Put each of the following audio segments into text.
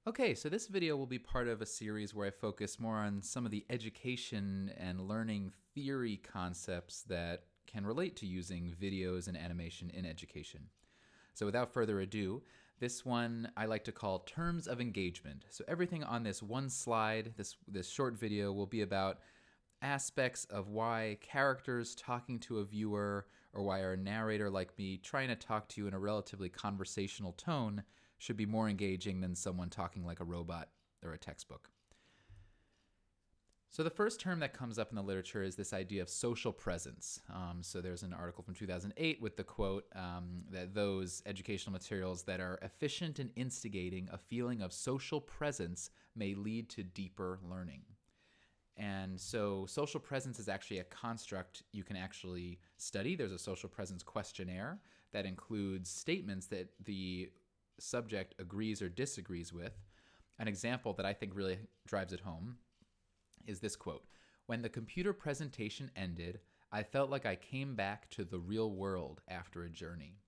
Okay, so this video will be part of a series where I focus more on some of the education and learning theory concepts that can relate to using videos and animation in education. So without further ado, this one I like to call terms of engagement. So everything on this one slide, this short video, will be about aspects of why characters talking to a viewer or why a narrator like me trying to talk to you in a relatively conversational tone should be more engaging than someone talking like a robot or a textbook. So the first term that comes up in the literature is this idea of social presence. So there's an article from 2008 with the quote that those educational materials that are efficient in instigating a feeling of social presence may lead to deeper learning. And so social presence is actually a construct you can actually study. There's a social presence questionnaire that includes statements that the subject agrees or disagrees with. An example that I think really drives it home is this quote: "When the computer presentation ended, I felt like I came back to the real world after a journey."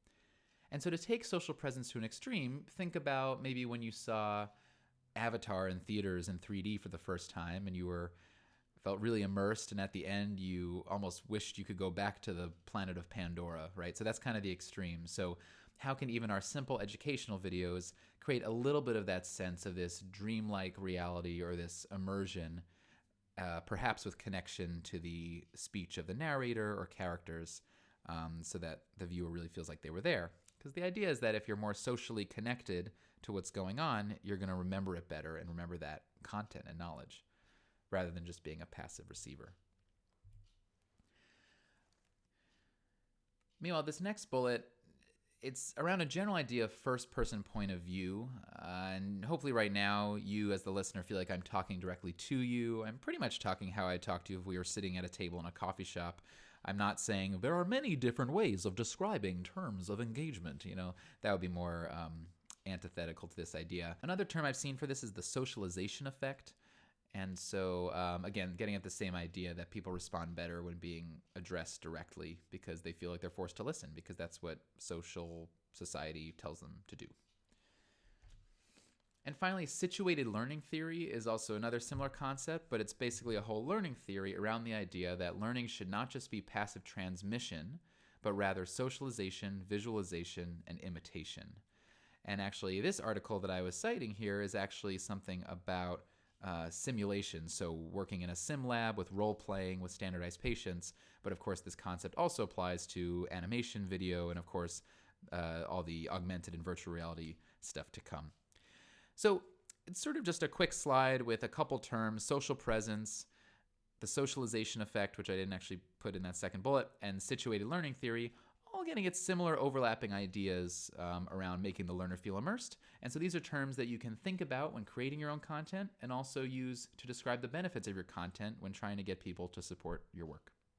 And so to take social presence to an extreme, think about maybe when you saw Avatar in theaters in 3D for the first time and you felt really immersed, and at the end you almost wished you could go back to the planet of Pandora, right? So that's kind of the extreme. So how can even our simple educational videos create a little bit of that sense of this dreamlike reality or this immersion, perhaps with connection to the speech of the narrator or characters, so that the viewer really feels like they were there? Because the idea is that if you're more socially connected to what's going on, you're going to remember it better and remember that content and knowledge, rather than just being a passive receiver. Meanwhile, this next bullet, it's around a general idea of first-person point of view, and hopefully right now you as the listener feel like I'm talking directly to you. I'm pretty much talking how I'd talk to you if we were sitting at a table in a coffee shop. I'm not saying there are many different ways of describing terms of engagement. That would be more antithetical to this idea. Another term I've seen for this is the socialization effect. And so, again, getting at the same idea that people respond better when being addressed directly because they feel like they're forced to listen, because that's what society tells them to do. And finally, situated learning theory is also another similar concept, but it's basically a whole learning theory around the idea that learning should not just be passive transmission, but rather socialization, visualization, and imitation. And actually, this article that I was citing here is actually something about simulation, so working in a sim lab with role-playing with standardized patients. But of course, this concept also applies to animation, video, and of course, all the augmented and virtual reality stuff to come. So it's sort of just a quick slide with a couple terms: social presence, the socialization effect, which I didn't actually put in that second bullet, and situated learning theory, all getting at similar overlapping ideas around making the learner feel immersed. And so these are terms that you can think about when creating your own content and also use to describe the benefits of your content when trying to get people to support your work.